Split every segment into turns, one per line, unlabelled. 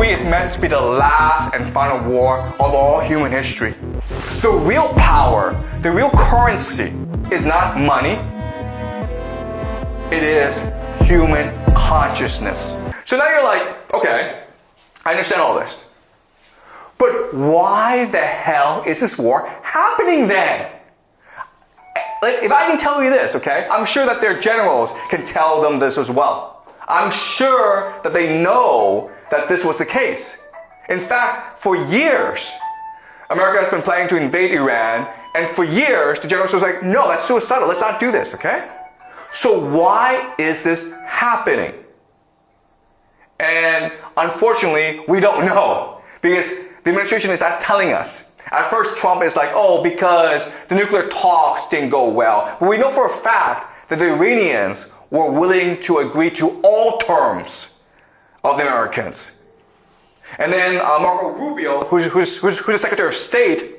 III is meant to be the last and final war of all human history. The real power, the real currency is not money. It is human consciousness. So now you're like, okay, I understand all this. But why the hell is this war happening then? Like, if I can tell you this, okay, I'm sure that their generals can tell them this as well. I'm sure that they know that this was the case. In fact, for years, America has been planning to invade Iran, and for years, the generals was like, no, that's suicidal, let's not do this, okay? So why is this happening? And unfortunately, we don't know, because the administration is not telling us. At first, Trump is like, oh, because the nuclear talks didn't go well. But we know for a fact that the Iranians were willing to agree to all terms of the Americans. And then Marco Rubio, who's the Secretary of State,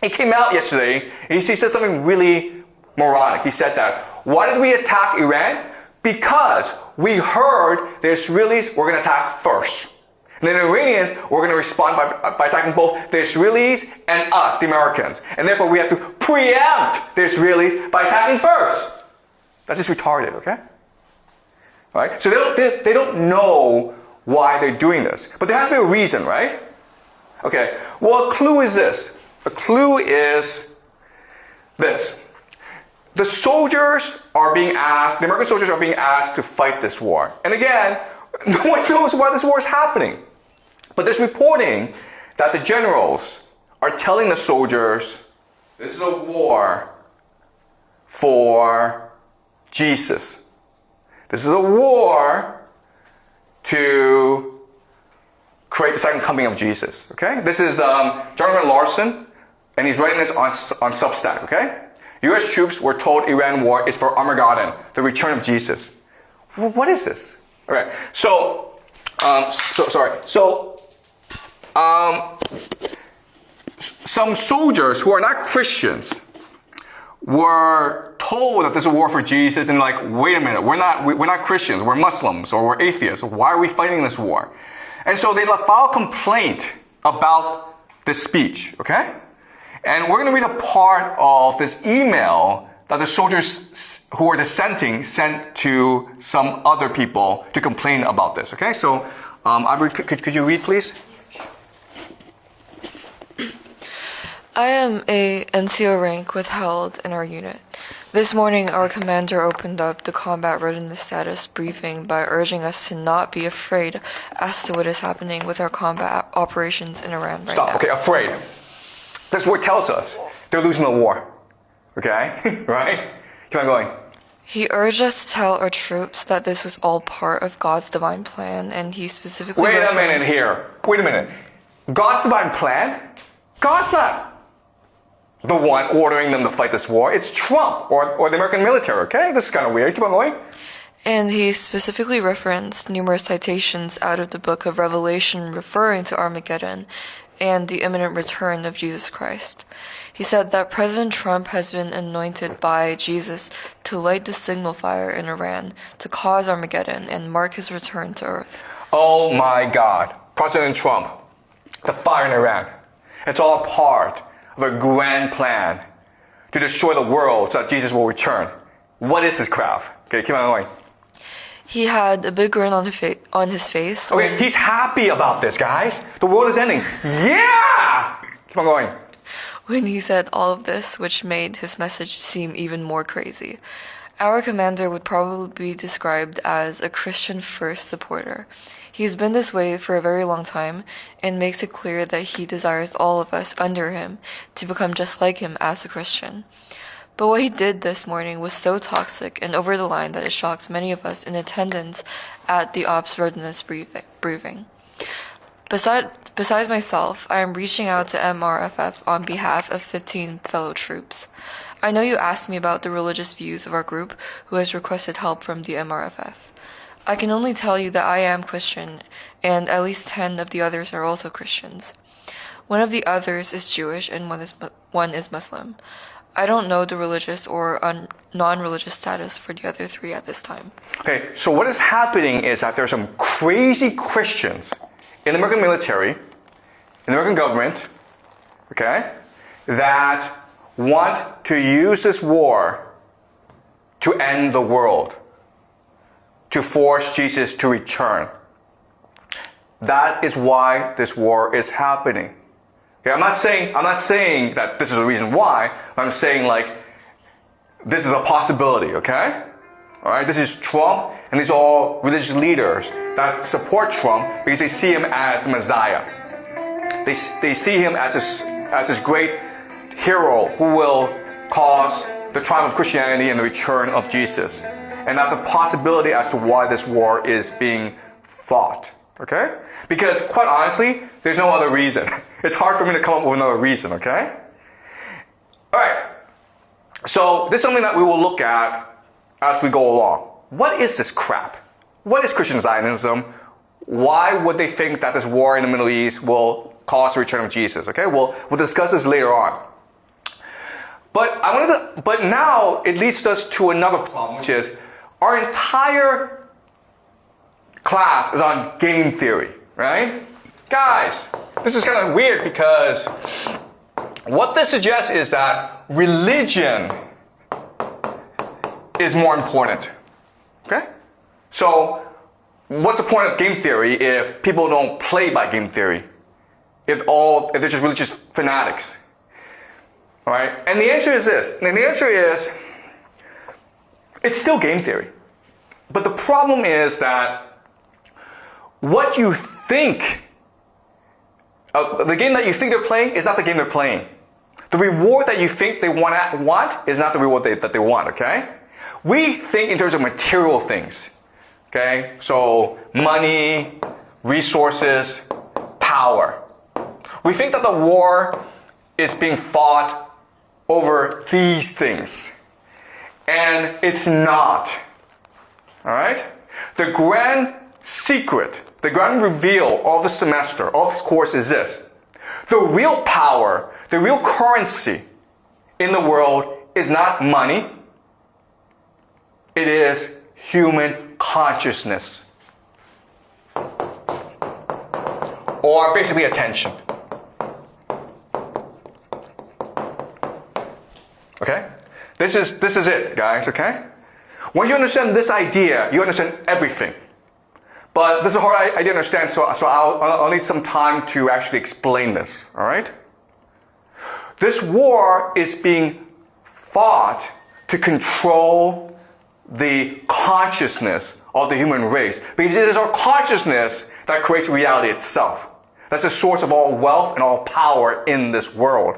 he came out yesterday, and he said something really moronic. He said that, why did we attack Iran? Because we heard the Israelis were going to attack first. And then the Iranians were going to respond by attacking both the Israelis and us, the Americans. And therefore we have to preempt the Israelis by attacking first. That's just retarded, okay? Right? So they don't know why they're doing this. But there has to be a reason, right? Okay, well, a clue is this. A clue is this. The soldiers are being asked, the American soldiers are being asked to fight this war. And again, no one knows why this war is happening. But there's reporting that the generals are telling the soldiers, this is a war for Jesus. This is a war to create the second coming of Jesus. Okay? This is Jonathan Larson, and he's writing this on Substack. Okay? U.S. troops were told Iran war is for Armageddon, the return of Jesus. What is this? Okay, some soldiers who are not Christians were told that this is a war for Jesus, and like, wait a minute, we're not Christians, we're Muslims or we're atheists. Why are we fighting this war? And so they filed a complaint about this speech. Okay, and we're going to read a part of this email that the soldiers who are dissenting sent to some other people to complain about this. Okay, so could you read, please?
I am a NCO rank withheld in our unit. This morning, our commander opened up the combat readiness status briefing by urging us to not be afraid as to what is happening with our combat operations in Iran right now.
Okay, afraid. This word tells us they're losing the war. Okay? Right? Keep on going.
He urged us to tell our troops that this was all part of God's divine plan, and he specifically
Wait a minute here. Wait a minute. God's divine plan? God's not the one ordering them to fight this war. It's Trump or the American military, okay? This is kind of weird. Keep on going.
And he specifically referenced numerous citations out of the book of Revelation referring to Armageddon and the imminent return of Jesus Christ. He said that President Trump has been anointed by Jesus to light the signal fire in Iran to cause Armageddon and mark his return to earth.
Oh my God. President Trump, the fire in Iran. It's all part of a grand plan to destroy the world so that Jesus will return. What is this crap? Okay, keep on going.
He had a big grin on his face.
Okay, he's happy about this, guys. The world is ending. Yeah! Keep on going.
When he said all of this, which made his message seem even more crazy. Our commander would probably be described as a Christian first supporter. He's been this way for a very long time and makes it clear that he desires all of us under him to become just like him as a Christian. But what he did this morning was so toxic and over the line that it shocked many of us in attendance at the Ops Readiness briefing. Besides myself, I am reaching out to MRFF on behalf of 15 fellow troops. I know you asked me about the religious views of our group who has requested help from the MRFF. I can only tell you that I am Christian, and at least 10 of the others are also Christians. One of the others is Jewish and one is Muslim. I don't know the religious or non-religious status for the other 3 at this time.
Okay, so what is happening is that there's some crazy Christians in the American military, in the American government, okay, that want to use this war to end the world, to force Jesus to return. That is why this war is happening. Okay, I'm not saying that this is the reason why. I'm saying like this is a possibility, okay? All right, this is Trump, and these are all religious leaders that support Trump because they see him as the Messiah. They see him as this great hero who will cause the triumph of Christianity and the return of Jesus. And that's a possibility as to why this war is being fought. Okay? Because quite honestly, there's no other reason. It's hard for me to come up with another reason, okay? Alright. So this is something that we will look at as we go along. What is this crap? What is Christian Zionism? Why would they think that this war in the Middle East will cause the return of Jesus? Okay, we'll discuss this later on. But now it leads us to another problem, which is our entire class is on game theory, right? Guys, this is kind of weird because what this suggests is that religion is more important. Okay? So, what's the point of game theory if people don't play by game theory? If they're just religious fanatics? Alright? And the answer is this. And the answer is, it's still game theory. But the problem is that what you think, the game that you think they're playing is not the game they're playing. The reward that you think they want is not the reward that they want, okay? We think in terms of material things, okay? So money, resources, power. We think that the war is being fought over these things. And it's not. Alright? The grand secret, the grand reveal of the semester, of this course is this. The real power, the real currency in the world is not money. It is human consciousness. Or basically attention. Okay? This is it, guys, okay? Once you understand this idea, you understand everything. But this is a hard idea to understand, so I'll need some time to actually explain this, alright? This war is being fought to control the consciousness of the human race. Because it is our consciousness that creates reality itself. That's the source of all wealth and all power in this world.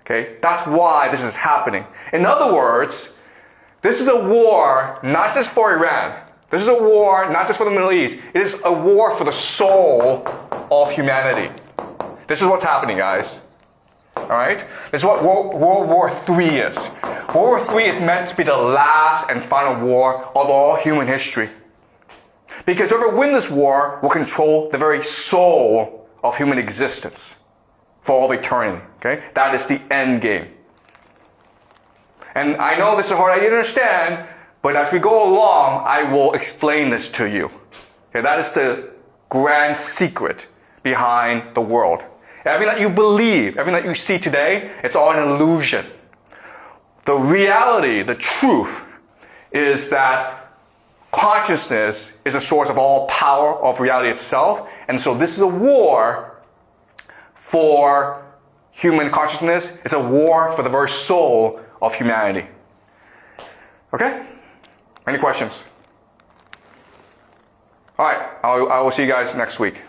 Okay? That's why this is happening. In other words, this is a war not just for Iran. This is a war not just for the Middle East. It is a war for the soul of humanity. This is what's happening, guys. Alright? This is what World War III is. World War III is meant to be the last and final war of all human history. Because whoever wins this war will control the very soul of human existence for all of eternity. Okay? That is the end game. And I know this is a hard idea to understand, but as we go along, I will explain this to you. Okay? That is the grand secret behind the world. Everything that you believe, everything that you see today, it's all an illusion. The reality, the truth, is that consciousness is the source of all power of reality itself. And so this is a war for human consciousness. It's a war for the very soul of humanity. Okay? Any questions? All right, I will see you guys next week.